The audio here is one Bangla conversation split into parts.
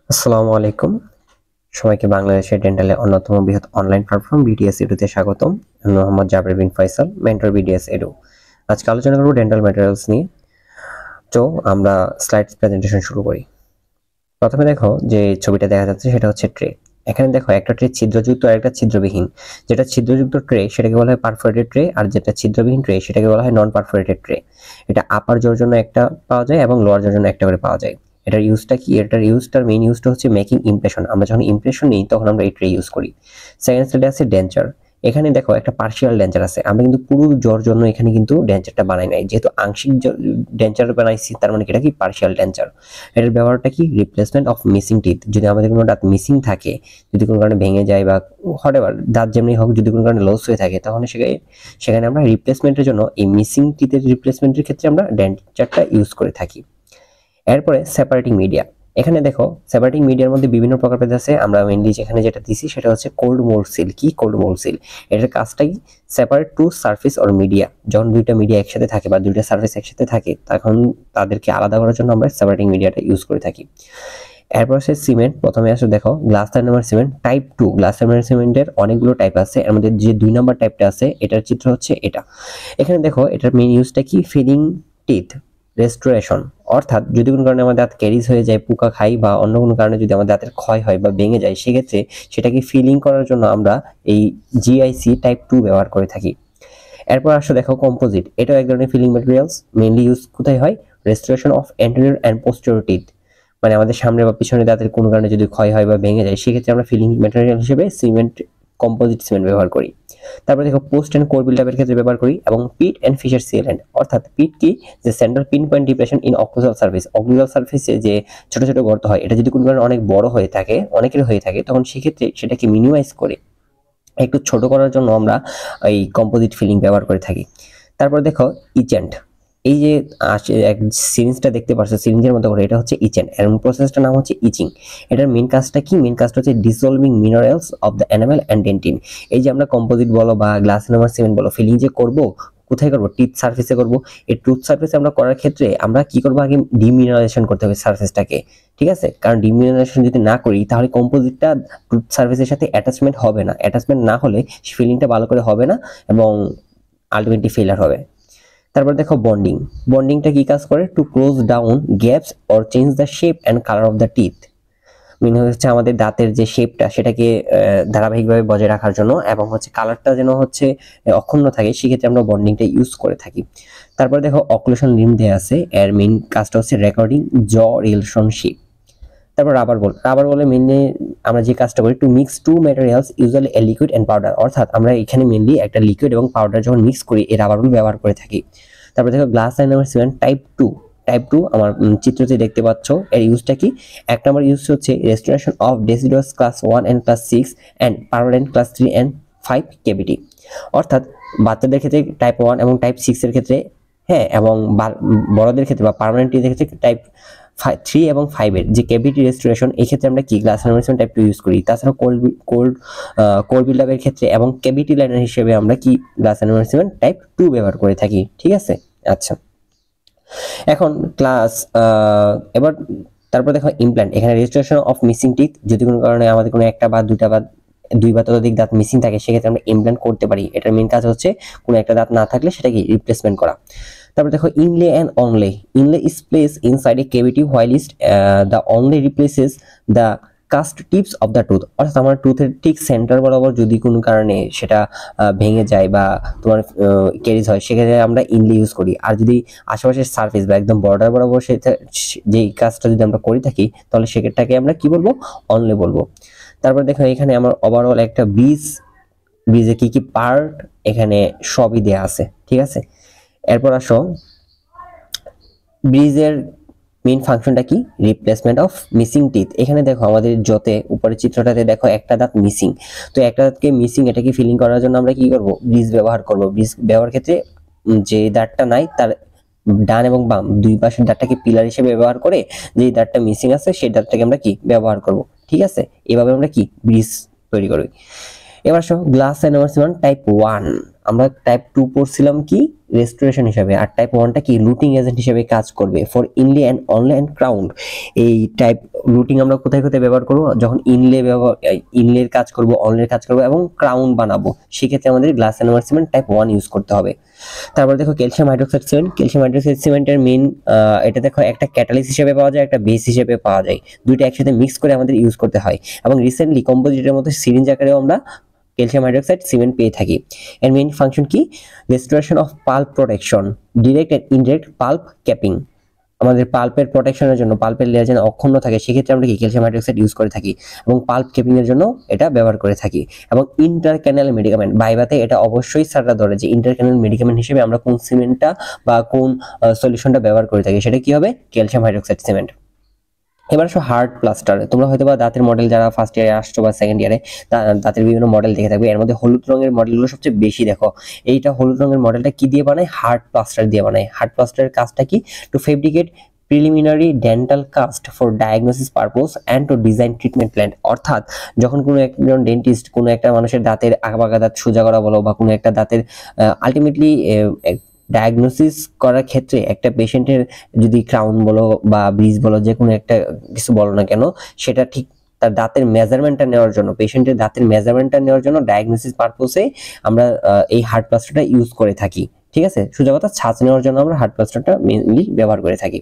আসসালামু আলাইকুম। সবাইকে বাংলাদেশের ডেন্টালের অন্যতম বৃহৎ অনলাইন প্ল্যাটফর্ম বিডিএস এডুতে স্বাগতম। আমি মোহাম্মদ জাবের বিন ফয়সাল, মেন্টর বিডিএস এডু। আজকে আলোচনা করব ডেন্টাল ম্যাটেরিয়ালস নিয়ে। তো আমরা স্লাইডস প্রেজেন্টেশন শুরু করি। প্রথমে দেখো যে ছবিটা দেখা যাচ্ছে সেটা হচ্ছে ট্রে। এখানে দেখো একটা ট্রে ছিদ্রযুক্ত আর একটা ছিদ্রবিহীন। যেটা ছিদ্রযুক্ত ট্রে সেটাকে বলা হয় পারফোরেটেড ট্রে, আর যেটা ছিদ্রবিহীন ট্রে সেটাকে বলা হয় নন পারফোরেটেড ট্রে। এটা আপার জোর জন্য একটা পাওয়া যায় এবং লোয়ার জোর জন্য একটা করে পাওয়া যায়। এটার ইউজটা কি? এটার মেইন ইউজটা হচ্ছে মেকিং ইমপ্রেশন। আমরা যখন ইমপ্রেশন নিই তখন আমরা এই ট্রে ইউজ করি। সেকেন্ড স্লাইডে আছে ডেঞ্চার। এখানে দেখো একটা পার্শিয়াল ডেঞ্চার আছে। আমরা কিন্তু পুরো জোর জন্য এখানে কিন্তু ডেঞ্চারটা বানাই নাই, যেহেতু আংশিক ডেঞ্চার বানাইছি, তার মানে এটা কি পার্শিয়াল ডেঞ্চার। এটার ব্যবহারটা কি? Replacement of missing teeth. যদি আমাদের কোনো দাঁত মিসিং থাকে, যদি কোনো কারণে ভেঙে যায় বা হোয়াটএভার দাঁত যেমনি হোক, যদি কোনো কারণে লস হয়ে থাকে, তখন সেখানে আমরা রিপ্লেসমেন্টের জন্য এই মিসিং টিথের রিপ্লেসমেন্টের ক্ষেত্রে আমরা ডেঞ্চারটা ইউজ করে থাকি। এরপরে সেপারেটিং মিডিয়া। এখানে দেখো সেপারেটিং মিডিয়ার মধ্যে বিভিন্ন প্রকারভেদ আছে। আমরা মেইনলি যেখানে যেটা দিছি সেটা হচ্ছে কোল্ড মোল্ড সিল। কি কোল্ড মোল্ড সিল? এটার কাজটাই separate two surface or media. যখন দুইটা মিডিয়া একসাথে থাকে বা দুইটা সারফেস একসাথে থাকে, তখন তাদেরকে আলাদা করার জন্য আমরা সেপারেটিং মিডিয়াটা ইউজ করে থাকি। এরপর আছে সিমেন্ট। প্রথমে আসলে দেখো glass thermal cement type 2। Glass thermal সিমেন্টের অনেকগুলো টাইপ আছে, এর মধ্যে যে 2 নাম্বার টাইপটা আছে এটার চিত্র হচ্ছে এটা। এখানে দেখো এটার মেইন ইউজটা কি? Filling teeth restoration. অর্থাৎ যদি কোনো কারণে আমাদের দাঁত ক্যারিজ হয়ে যায়, পোকা খাই, বা অন্য কোনো কারণে যদি আমাদের দাঁতের ক্ষয় হয় বা ভেঙে যায়, সেক্ষেত্রে সেটাকে ফিলিং করার জন্য আমরা এই জিআইসি টাইপ 2 ব্যবহার করে থাকি। এরপর আসো দেখো কম্পোজিট। এটাও এক ধরনের ফিলিং ম্যাটেরিয়ালস। মেইনলি ইউজ কোথায় হয়? Restoration of anterior and posterior teeth. মানে আমাদের সামনে বা পিছনে দাঁতের কোনো কারণে যদি ক্ষয় হয় বা ভেঙে যায়, সেক্ষেত্রে আমরা ফিলিং ম্যাটেরিয়াল হিসেবে কম্পোজিট সিমেন্ট ব্যবহার করি। তারপরে দেখো পোস্ট এন্ড কোর বিল্ডআপের ক্ষেত্রে ব্যবহার করি, এবং পিট এন্ড ফিশার সিএলএন্ড। অর্থাৎ পিট কি? যে central pin point depression in occlusal surface. Occlusal সার্ফেসে যে ছোট ছোট গর্ত হয়, এটা যদি কোনো কারণে অনেক বড় হয়ে থাকে, অনেকের হয়ে থাকে, তখন সেক্ষেত্রে সেটাকে মিনিমাইজ করে একটু ছোট করার জন্য আমরা এই কম্পোজিট ফিলিং ব্যবহার করে থাকি। তারপর দেখো ইচেন্ট। এই যে সিরিঞ্জটা দেখতে পাচ্ছ, সিরিঞ্জের মতো করে, এটা হচ্ছে ইচেন্ট। এর প্রসেসটার নাম হচ্ছে ইচিং। এটার মেইন কাজটা কি? মেইন কাজটা হচ্ছে dissolving minerals of the enamel and dentin. এই যে আমরা কম্পোজিট বলো বা গ্লাস এনামেল সিমেন্ট বলো, ফিলিং যে করব, কোথায় করব? টিথ সারফেসে করব। এই টুথ সারফেসে আমরা করার ক্ষেত্রে আমরা কি করব? আগে ডিমিনারেশন করতে হবে সারফেসটাকে, ঠিক আছে? কারণ ডিমিনারেশন যদি না করি, তাহলে কম্পোজিটটা টুথ সারফেসের সাথে অ্যাটাচমেন্ট হবে না। অ্যাটাচমেন্ট না হলে ফিলিংটা ভালো করে হবে না এবং আলটিমেটলি ফেলার হবে। তারপর দেখো বন্ডিং। বন্ডিংটা কি কাজ করে? To close down gaps or change the shape and colour of the teeth. Mean হচ্ছে আমাদের দাঁতের যে শেপটা সেটাকে ধারাবাহিকভাবে বজায় রাখার জন্য, এবং হচ্ছে কালারটা যেন হচ্ছে অক্ষুণ্ণ থাকে, সেক্ষেত্রে আমরা বন্ডিংটা ইউজ করে থাকি। তারপর দেখো অক্লুশন রিম দেয়া আছে। এর মেইন কাজটা হচ্ছে রেকর্ডিং জ রিলেশনশিপ। তারপর রাবার বল। রাবার বলে মেইনলি আমরা যে কাজটা করি, to mix two materials usually a liquid and powder. অর্থাৎ আমরা এখানে মেইনলি একটা লিকুইড এবং পাউডার যখন মিক্স করি, এই রাবার বল ব্যবহার করে থাকি। তারপর দেখো গ্লাস নাম্বার 7 টাইপ 2। টাইপ 2 আমার চিত্রতে দেখতে পাচ্ছ। এর ইউজটা কি? এক নম্বর ইউজ হচ্ছে restoration of deciduous class 1 and class 6 and permanent class 3 and 5 cavity. অর্থাৎ বাচ্চাদের ক্ষেত্রে টাইপ 1 এবং টাইপ 6 এর ক্ষেত্রে, হ্যাঁ, এবং বড়দের ক্ষেত্রে বা পার্মানেন্ট টিথের ক্ষেত্রে টাইপ 3 এবং 5 এর যে ক্যাভিটি রেস্টোরেশন, এই ক্ষেত্রে আমরা কি গ্লাস নাম্বার টাইপ 2 ইউজ করি। তাছাড়া কোর বিল্ডআপের ক্ষেত্রে এবং ক্যাভিটি লাইনার হিসেবে আমরা কি গ্লাস নাম্বার টাইপ 2 ব্যবহার করে থাকি, ঠিক আছে? আচ্ছা, এখন এবার তারপর দেখো ইমপ্ল্যান্ট। এখানে রেজিস্ট্রেশন অফ মিসিং টিথ। যদি কোনো কারণে আমাদের কোনো একটা বা দুইটা বা দুই বা ততোধিক দাঁত মিসিং থাকে, সেক্ষেত্রে আমরা ইমপ্ল্যান্ট করতে পারি। এটার মেইন কাজ হচ্ছে কোনো একটা দাঁত না থাকলে সেটাকে রিপ্লেসমেন্ট করা। তারপর দেখো inlay and onlay. Inlay is place inside a cavity whilst the onlay replaces the cusp tips of the tooth. অর্থাৎ আমার টুথের ঠিক সেন্টার বরাবর যদি কোনো কারণে সেটা ভেঙে যায় বা তোমার ক্যারিজ হয়, সেক্ষেত্রে আমরা ইনলে ইউজ করি। আর যদি আশেপাশের সারফেস বা একদম বর্ডার বরাবর সেটা যেই কাজটা যদি আমরা করে থাকি, তাহলে সেটাকে আমরা কি বলবো? অনলে বলবো। তারপর দেখো এখানে আমার ওভারঅল একটা ব্রিজে কি কি পার্ট এখানে সবই দেয়া আছে, ঠিক আছে? এরপর আসো ব্রিজের মেইন ফাংশনটা কি? Replacement of missing teeth. এখানে দেখো আমাদের যতে উপরের চিত্রটাতে দেখো একটা দাঁত মিসিং। তো একটা দাঁতকে মিসিং, এটাকে ফিলিং করার জন্য আমরা কি করব? ব্রিজ ব্যবহার করব। ব্রিজ ব্যবহার ক্ষেত্রে যে দাঁতটা নাই তার ডান এবং বাম দুই পাশের দাঁতটাকে পিলার হিসেবে ব্যবহার করে যে দাঁতটা মিসিং আছে সেই দাঁতটাকে আমরা কি ব্যবহার করব, ঠিক আছে? এভাবে আমরা কি ব্রিজ তৈরি করি। এবার আসো গ্লাস নাম্বার টাইপ 1। আমরা টাইপ 2 পড়ছিলাম কি রেস্টোরেশন হিসাবে, আর টাইপ 1টা কি লুটিং এজেন্ট হিসেবে কাজ করবে for inlay and অনলে and crown. এই টাইপ লুটিং আমরা কোথায় কোথায় ব্যবহার করব, যখন ইনলের কাজ করব, অনলের কাজ করব এবং ক্রাউন বানাবো, সেক্ষেত্রে আমাদের গ্লাস এনামার সিমেন্ট টাইপ 1 ইউজ করতে হবে। তারপর দেখো calcium hydroxide cement. Calcium hydroxide সিমেন্টের মেইন এটা দেখো একটা ক্যাটালিস্ট হিসেবে পাওয়া যায়, একটা বেস হিসেবে পাওয়া যায়, দুইটা একসাথে মিক্স করে আমাদের ইউজ করতে হয়। এবং রিসেন্টলি কম্পোজিটের মতো সিরিঞ্জ আকারেও আমরা ক্যালসিয়াম হাইড্রোক্সাইড সিমেন্ট পেয়ে থাকি। এর মেইন ফাংশন কি, restoration of pulp protection, direct and indirect pulp capping. আমাদের পাল্পের প্রোটেকশনের জন্য, পাল্পের লেয়ার যেন অক্ষুণ্ণ থাকে, সেক্ষেত্রে আমরা কি ক্যালসিয়াম হাইড্রোক্সাইড ইউজ করে থাকি, এবং পাল্প ক্যাপিং এর জন্য এটা ব্যবহার করে থাকি। এবং ইন্টারক্যানাল মেডিকেমেন্ট, বাইবাতে এটা অবশ্যই স্যাররা ধরে যে ইন্টারক্যানাল মেডিকেমেন্ট হিসেবে আমরা কোন সিমেন্টটা বা কোন সলিউশনটা ব্যবহার করে থাকি, সেটা কি হবে, ক্যালসিয়াম হাইড্রোক্সাইড সিমেন্ট। এবার আসো হার্ড প্লাস্টার। তোমরা হয়তো বা দাঁতের মডেল যারা ফার্স্ট ইয়ারে আসছো বা সেকেন্ড ইয়ারে দাঁতের বিভিন্ন মডেল দেখে থাকবে, এর মধ্যে হলুদ রঙের মডেলগুলো সবচেয়ে বেশি দেখো। এইটা হলুদ রঙের মডেলটা কি দিয়ে বানায়, হার্ড প্লাস্টার দিয়ে বানায়। হার্ড প্লাস্টারের কাজটা কি, to fabricate preliminary dental cast for diagnosis purpose and to design treatment plan. অর্থাৎ যখন কোনো একজন ডেন্টিস্ট কোনো একটা মানুষের দাঁতের আঁকাবাঁকা দাঁত সোজা করা বলো, বা কোনো একটা দাঁতের আলটিমেটলি ডায়াগনোসিস করার ক্ষেত্রে একটা পেশেন্টের যদি ক্রাউন বলো বা ব্রিজ বলো, যে কোনো একটা কিছু বলো না কেন, সেটা ঠিক তার দাঁতের মেজারমেন্টটা নেওয়ার জন্য, পেশেন্টের দাঁতের মেজারমেন্টটা নেওয়ার জন্য ডায়াগনোসিস পারপোসে আমরা এই হার্ড প্লাস্টারটা ইউজ করে থাকি। ঠিক আছে, সোজা কথা ছাঁচ নেওয়ার জন্য আমরা হার্ড প্লাস্টারটা মেইনলি ব্যবহার করে থাকি।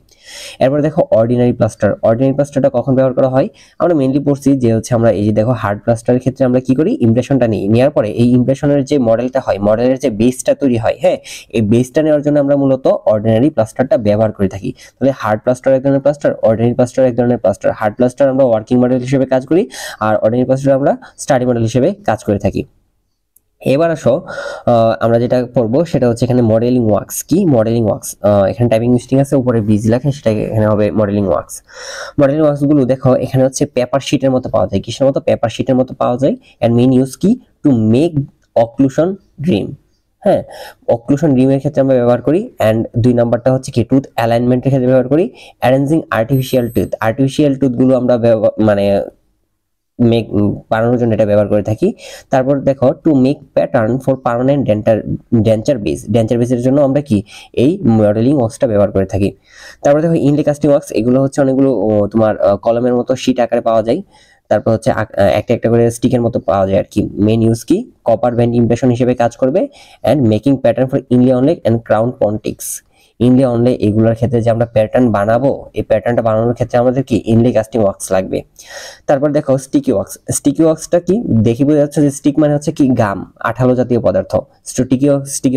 এরপর দেখো অর্ডিনারি প্লাস্টার। অর্ডিনারি প্লাস্টারটা কখন ব্যবহার করা হয়, আমরা মেইনলি পড়ছি যে হচ্ছে আমরা এই যে দেখো হার্ড প্লাস্টারের ক্ষেত্রে আমরা কি করি, ইমপ্রেশনটা নিই, নেওয়ার পরে এই ইমপ্রেশনের যে মডেলটা হয়, মডেলের যে বেসটা তৈরি হয়, হ্যাঁ, এই বেসটা নেওয়ার জন্য আমরা মূলত অর্ডিনারি প্লাস্টারটা ব্যবহার করে থাকি। তাহলে হার্ড প্লাস্টার এক ধরনের প্লাস্টার, অর্ডিনারি প্লাস্টার এক ধরনের প্লাস্টার। হার্ড প্লাস্টার আমরা ওয়ার্কিং মডেল হিসেবে কাজ করি, আর অর্ডিনারি প্লাস্টার আমরা স্টাডি মডেল হিসেবে কাজ করে থাকি। এবার আসো আমরা যেটা পড়বো সেটা হচ্ছে এখানে মডেলিং ওয়ার্কস। কি মডেলিং ওয়ার্কস, এখানে টাইপিং মিস্টেক আছে, উপরে বিজি লেখা, সেটা এখানে হবে মডেলিং ওয়ার্কস। মডেলিং ওয়ার্কস গুলো দেখো এখানে হচ্ছে পেপার শিটের মতো পাওয়া যায়। কিসের মতো, পেপার শিটের মতো পাওয়া যায়। এন্ড মেইন ইউজ কি, টু মেক অক্লুশন ড্রিম। হ্যাঁ, অক্লুশন ড্রিমের ক্ষেত্রে আমরা ব্যবহার করি। অ্যান্ড 2 নাম্বারটা হচ্ছে কি, টুথ অ্যালাইনমেন্টের ক্ষেত্রে ব্যবহার করি। অ্যারেঞ্জিং আর্টিফিশিয়াল টুথ, আর্টিফিশিয়াল টুথগুলো আমরা মানে বানানোর জন্য এটা ব্যবহার করে থাকি। তারপর দেখো to make pattern for permanent denture base, denture বেসের জন্য আমরা কি এই মডেলিং ওয়ার্কসটা ব্যবহার করে থাকি। তারপর দেখো ইনলে কাস্টিং ওয়ার্কস, এগুলো হচ্ছে অনেকগুলো তোমার কলমের মতো শীট আকারে পাওয়া যায়। তারপর হচ্ছে একটা একটা করে স্টিকের মতো পাওয়া যায় আর কি। মেন ইউজ কি, কপার ব্যান্ড ইমপ্রেশন হিসেবে কাজ করবে। And making pattern for inlay onlay and crown pontics. Inlay onlay এগুলোর ক্ষেত্রে যে আমরা প্যাটার্ন বানাবো, এই প্যাটার্নটা বানানোর ক্ষেত্রে আমাদের কি ইনলে কাস্টিং ওয়ার্কস লাগবে। তারপর দেখো স্টিকি ওয়ার্কস। স্টিকি ওয়ার্কসটা কি, দেখি বোঝা যাচ্ছে যে স্টিক মানে হচ্ছে কি গাম, আঠালো জাতীয় পদার্থ। স্টিকি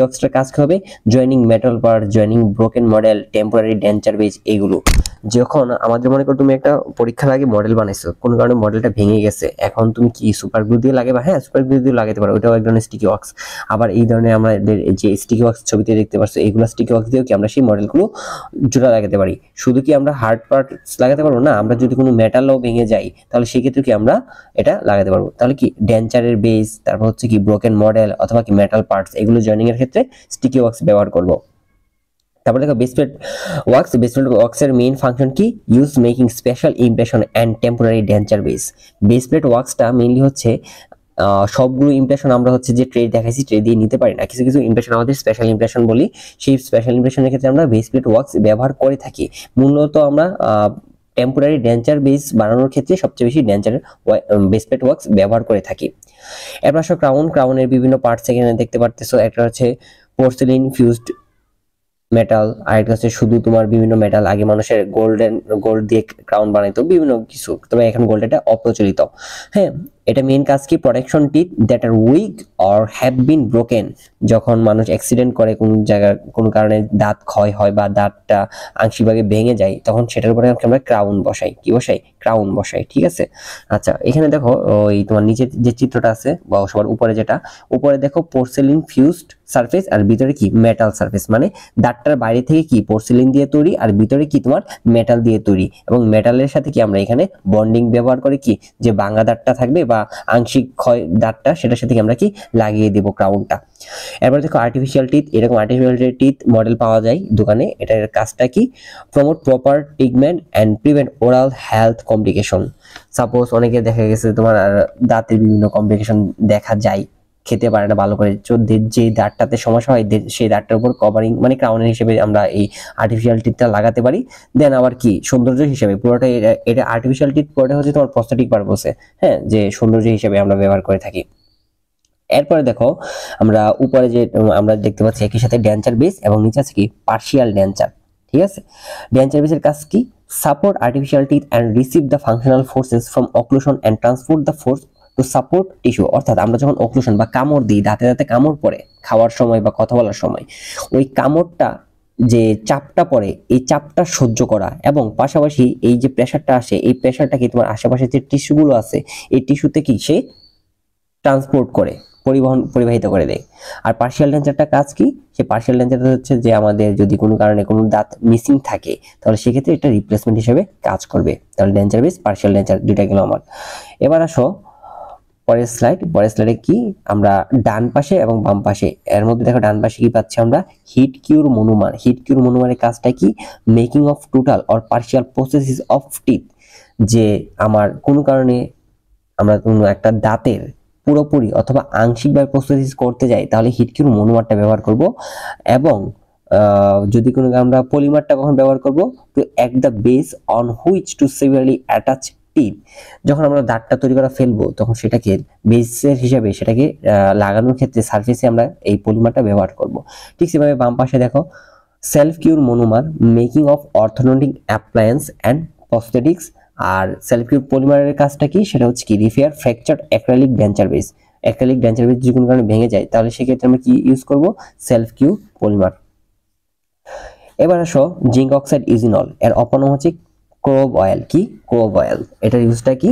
ওয়ার্কসটার কাজ কি হবে, joining metal part, joining broken model, temporary denture base. এগুলো যখন আমাদের মনে করো তুমি একটা পরীক্ষার আগে মডেল বানাইছো, কোনো কারণে মডেলটা ভেঙে গেছে, এখন তুমি কি সুপার গ্লু দিয়ে লাগাবে, হ্যাঁ সুপার গ্লু দিয়ে লাগাতে পারো, ওটাও এক ধরনের স্টিকি ওয়ার্কস। আবার এই ধরনের আমাদের যে স্টিকি ওয়ার্কস ছবিতে দেখতে পাচ্ছ, এগুলো স্টিকি ওয়ার্কস দিয়েও কি আমরা সেই মডেলগুলো জোড়া লাগাতে পারি। শুধু কি আমরা হার্ড পার্টস লাগাতে পারবো না, আমরা যদি কোনো মেটালও ভেঙে যাই তাহলে সেই ক্ষেত্রে কি আমরা এটা লাগাতে পারবো। তাহলে কি ডেন্চারের বেস, তারপর হচ্ছে কি ব্রোকেন মডেল অথবা কি মেটাল পার্টস, এগুলো জয়েনিং এর ক্ষেত্রে স্টিকি ওয়ার্কস ব্যবহার করব। তারপর দেখো বেসপ্লেট ওয়ার্কস। বেসপ্লেট ওয়ার্কসের মেইন ফাংশন কি, use making special impression and temporary denture base. Baseplate ওয়ার্কসটা মেইনলি হচ্ছে সবগুলো ইমপ্রেশন আমরা হচ্ছে যে ট্রে দেখাইছি, ট্রে দিয়ে নিতে পারি না, কিছু কিছু ইমপ্রেশন আমাদের স্পেশাল ইমপ্রেশন বলি, সেই স্পেশাল ইমপ্রেশনের ক্ষেত্রে আমরা বেসপ্লেট ওয়ার্কস ব্যবহার করে থাকি। মূলত আমরা টেম্পোরারি ডেন্চার বেস বানানোর ক্ষেত্রে সবচেয়ে বেশি বেসপ্লেট ওয়ার্কস ব্যবহার করে থাকি। এরপর আসো ক্রাউন। ক্রাউনের বিভিন্ন পার্টস এখানে দেখতে পারতেছো। একটা হচ্ছে পোর্সেলিন ফিউজড মেটাল, আর একটা হচ্ছে শুধু তোমার বিভিন্ন মেটাল। আগে মানুষের গোল্ড দিয়ে ক্রাউন বানাইতো বিভিন্ন কিছু, তবে এখন গোল্ড এটা অপ্রচলিত। হ্যাঁ, এটা মেইন কাজ কি, protection teeth that are weak or have been broken. যখন মানুষ অ্যাক্সিডেন্ট করে, কোন জায়গায় কোনো কারণে দাঁত ক্ষয় হয় বা দাঁতটা আংশিকভাবে ভেঙে যায়, তখন সেটার উপরে আমরা ক্রাউন বসাই। কি বসাই, ক্রাউন বসাই। ঠিক আছে, আচ্ছা এখানে দেখো ওই তোমার নিচে যে চিত্রটা আছে বা সবার উপরে যেটা, উপরে দেখো পোর্সেলিন ফিউজড সারফেস আর ভিতরে কি মেটাল সারফেস, মানে দাঁতটার বাইরে থেকে কি পোর্সেলিন দিয়ে তৈরি আর ভিতরে কি তোমার মেটাল দিয়ে তৈরি। এবং মেটালের সাথে কি আমরা এখানে বন্ডিং ব্যবহার করে কি যে ভাঙা দাঁতটা থাকবে বা আংশিক ক্ষয় দাঁতটা, সেটার সাথে আমরা কি লাগিয়ে দেব ক্রাউনটা। এরপর দেখো আর্টিফিশিয়াল টিথ। এরকম আর্টিফিশিয়াল টিথ মডেল পাওয়া যায় দোকানে। এটার কাজটা কি, promote proper treatment and prevent oral health complication. Suppose অনেকে দেখা গেছে তোমার দাঁতের বিভিন্ন কমপ্লিকেশন দেখা যায়, খেতে পারে না ভালো করে, যে দাঁতটাতে সমস্যা হয় সেই দাঁতটার উপর কভারিং মানে ক্রাউনের হিসেবে আমরা এই আর্টিফিশিয়াল টিথটা লাগাতে পারি। দেন আবার কি সৌন্দর্য হিসেবে পুরোটা এটা আর্টিফিশিয়াল টিথ পুরোটা হচ্ছে তোমার প্রস্থেটিক পারপসে, হ্যাঁ, যে সৌন্দর্য হিসেবে আমরা ব্যবহার করে থাকি। এরপরে দেখো আমরা উপরে যে আমরা দেখতে পাচ্ছি একই সাথে ডেঞ্চার বেস এবং নিচে আছে কি পার্শিয়াল ডেঞ্চার। ঠিক আছে, ডেঞ্চার বেসের কাজ কি? Support artificial teeth and receive the functional forces from occlusion and transport the force to support tissue. অর্থাৎ আমরা যখন অক্লুশন বা কামড় দিই, দাঁতে দাঁতে কামড় পড়ে খাওয়ার সময় বা কথা বলার সময়, ওই কামড়টা যে চাপটা পড়ে এই চাপটা সহ্য করা এবং পাশাপাশি এই যে প্রেশারটা আসে এই প্রেশারটাকে তোমার আশেপাশে যে টিস্যুগুলো আছে এই টিস্যুতে কি সে ট্রান্সপোর্ট করে পরিবাহিত করে দেয়। আর পার্শিয়াল ডেঞ্চারটা কাজ কি? সে পার্শিয়াল ডেঞ্চারটা হচ্ছে যে আমাদের যদি কোনো কারণে কোনো দাঁত মিসিং থাকে তাহলে সেক্ষেত্রে এটা রিপ্লেসমেন্ট হিসেবে কাজ করবে। তাহলে ডেঞ্চার বেস পার্শিয়াল ডেঞ্চার দুইটা গেল আমার। এবার আসো পরের স্লাইডে কি আমরা ডান পাশে এবং বাম পাশে, এর মধ্যে দেখো ডান পাশে কি পাচ্ছি আমরা? Heat cure monomer. Heat cure মনোমারের কাজটা কি? Making of total or partial prostheses of teeth. যে আমার কোনো কারণে আমরা কোনো একটা দাঁতের পুরোপুরি অথবা আংশিকভাবে প্রসেসিস করতে যাই তাহলে হিট কিউর মনোমারটা ব্যবহার করব। এবং যদি কোনো আমরা পলিমারটা কখন ব্যবহার করব? To act the base on which to severely attach teeth. যখন আমরা দাঁতটা তৈরি করা ফেলবো তখন সেটাকে বেসের হিসাবে সেটাকে লাগানোর ক্ষেত্রে সারফেসে আমরা এই পলিমারটা ব্যবহার করব। ঠিক সেভাবে বাম পাশে দেখো self cure monomer, making of orthodontic appliance and prosthetics. আর সেলফ কিউর পলিমারের কাজটা কি? সেটা হচ্ছে কি repair fractured acrylic denture base. Acrylic denture base যদি কোনো কারণে ভেঙে যায় তাহলে সেক্ষেত্রে আমরা কি ইউজ করব? Self cure polymer. এবার আসো জিঙ্ক অক্সাইড ইজিনল, এর অপনাম হচ্ছে ক্রোভ অয়েল। কি ক্রোভ অয়েল? এটার ইউজটা কি?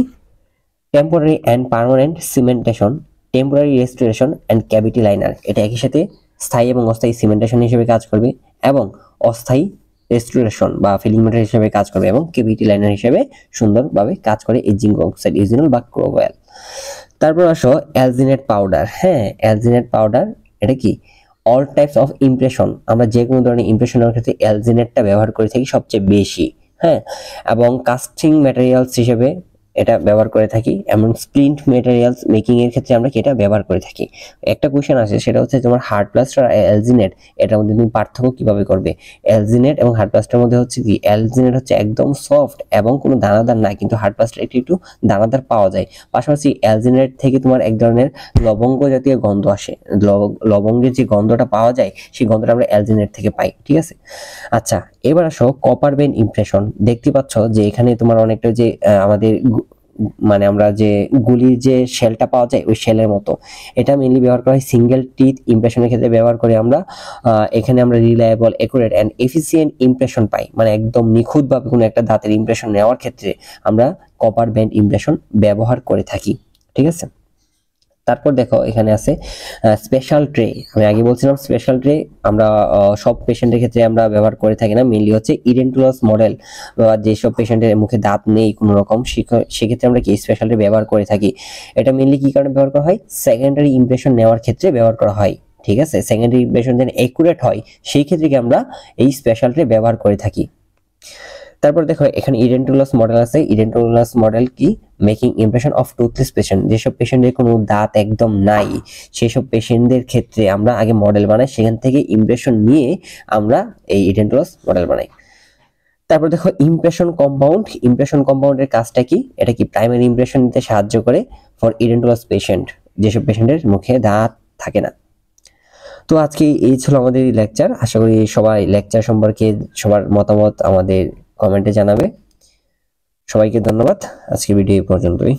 Temporary and permanent cementation, temporary restoration and cavity liner. এটা একই সাথে স্থায়ী এবং অস্থায়ী সিমেন্টেশন হিসেবে কাজ করবে এবং অস্থায়ী রেস্টোরেশন বা ফিলিং মেটেরিয়াল হিসেবে কাজ করবে এবং ক্যাভিটি লাইনার হিসেবে সুন্দরভাবে কাজ করে এই জিঙ্ক অক্সাইড ইজিনল বা ক্রোভ অয়েল। তারপর আসো অ্যালজিনেট পাউডার। হ্যাঁ, অ্যালজিনেট পাউডার এটা কি? অল টাইপস অফ ইমপ্রেশন, আমরা যে কোনো ধরনের ইমপ্রেশনের ক্ষেত্রে অ্যালজিনেটটা ব্যবহার করে থাকি সবচেয়ে বেশি। হ্যাঁ, এবং কাস্টিং ম্যাটেরিয়ালস হিসেবে এটা ব্যবহার করে থাকি এবং স্প্লিন্ট ম্যাটেরিয়ালস মেকিং এর ক্ষেত্রে আমরা এটা ব্যবহার করে থাকি। একটা কোশ্চেন আছে সেটা হচ্ছে তোমার হার্ড প্লাস্টার আর অ্যালজিনেট এটার মধ্যে তুমি পার্থক্য কিভাবে করবে? অ্যালজিনেট এবং হার্ড প্লাস্টারের মধ্যে হচ্ছে কি অ্যালজিনেট হচ্ছে একদম সফট এবং কোনো দানাদার না, কিন্তু হার্ড প্লাস্টার একটু দানাদার পাওয়া যায়। পাশাপাশি অ্যালজিনেট থেকে তোমার এক ধরনের লবঙ্গ জাতীয় গন্ধ আসে, লবঙ্গের যে গন্ধটা পাওয়া যায় সেই গন্ধটা আমরা অ্যালজিনেট থেকে পাই। ঠিক আছে, আচ্ছা এবার আসো কপার বেন ইমপ্রেশন। দেখতে পাচ্ছ যে এখানে তোমার অনেকটা যে আমাদের মানে আমরা যে গুলির যে শেলটা পাওয়া যায় ওই শেলের মতো, এটা মেইনলি ব্যবহার করা হয় সিঙ্গেল টিথ ইমপ্রেশনের ক্ষেত্রে ব্যবহার করে আমরা। এখানে আমরা reliable, accurate and efficient impression পাই, মানে একদম নিখুঁতভাবে কোনো একটা দাঁতের ইমপ্রেশন নেওয়ার ক্ষেত্রে আমরা কপার ব্যান্ড ইমপ্রেশন ব্যবহার করে থাকি। ঠিক আছে, তারপর দেখো এখানে আছে স্পেশাল ট্রে। আমি আগে বলছিলাম স্পেশাল ট্রে আমরা সব পেশেন্টের ক্ষেত্রে আমরা ব্যবহার করে থাকি না, মেইনলি হচ্ছে ইডেন্টুলাস মডেল বা যেসব পেশেন্টের মুখে দাঁত নেই কোনো রকম সেক্ষেত্রে আমরা কি স্পেশাল ট্রে ব্যবহার করে থাকি। এটা মেইনলি কি কারণে ব্যবহার করা হয়? সেকেন্ডারি ইমপ্রেশন নেওয়ার ক্ষেত্রে ব্যবহার করা হয়। ঠিক আছে, সেকেন্ডারি ইমপ্রেশন যেন একুরেট হয় সেই ক্ষেত্রে কি আমরা এই স্পেশাল ট্রে ব্যবহার করে থাকি। তারপর দেখো এখানে ইডেন্টুলাস মডেল আছে। ইডেন্টুলাস মডেল কি? Making impression of toothless patient, যেসব পেশেন্টের কোনো দাঁত একদম নাই সেসব পেশেন্টদের ক্ষেত্রে আমরা আগে মডেল বানাই, সেখান থেকে ইমপ্রেশন নিয়ে আমরা এই ইডেন্টুলাস মডেল বানাই। তারপর দেখো ইমপ্রেশন কম্পাউন্ড। ইমপ্রেশন কম্পাউন্ডের কাজটা কি? এটা কি প্রাইমারি ইমপ্রেশন নিতে সাহায্য করে ফর ইডেন্টুলাস পেশেন্ট, যেসব পেশেন্টের মুখে দাঁত থাকে না। তো আজকে এই ছিল আমাদের লেকচার। আশা করি সবাই লেকচার সম্পর্কে সবার মতামত আমাদের কমেন্টে জানাবে। সবাইকে ধন্যবাদ। আজকে ভিডিও এই পর্যন্তই।